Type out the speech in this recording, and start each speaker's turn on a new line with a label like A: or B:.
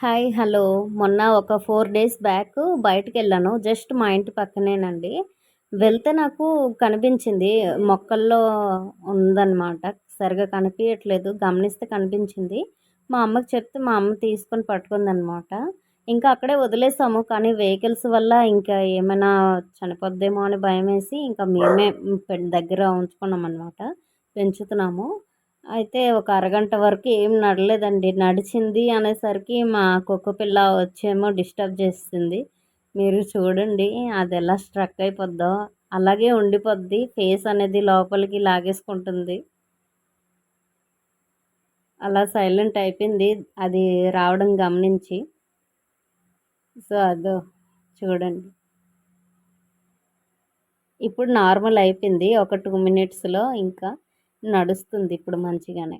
A: Hi. Hello. మొన్న ఒక 4 days back బయటికెళ్ళాను. Just మా ఇంటి పక్కనేనండి. వెళ్తే నాకు కనిపించింది. మొక్కల్లో ఉందనమాట. సరిగ్గా కనిపియట్లేదు. గమనిస్తే కనిపించింది. మా అమ్మకి చెప్తే మా అమ్మ తీసుకొని పట్టుకుందనమాట. ఇంకా అక్కడే వదిలేసాము. కానీ వెహికల్స్ వల్ల ఇంకా ఏమైనా చనిపోద్దేమో అని భయమేసి ఇంకా మేమే దగ్గర ఉంచుకున్నామనమాట. పెంచుతున్నాము. అయితే ఒక అరగంట వరకు ఏం నడలేదండి. నడిచింది అనేసరికి మా కుక్కపిల్ల వచ్చేమో డిస్టర్బ్ చేసేసింది. మీరు చూడండి అదెలా స్ట్రక్ అయిపోద్దో. అలాగే ఉండిపోద్ది. ఫేస్ అనేది లోపలికి లాగేసుకుంటుంది. అలా సైలెంట్ అయిపోయింది అది రావడం గమనించి. సో, అదో చూడండి. ఇప్పుడు నార్మల్ అయిపోయింది. ఒక 2 మినిట్స్‌లో ఇంకా నడుస్తుంది ఇప్పుడు మంచిగానే.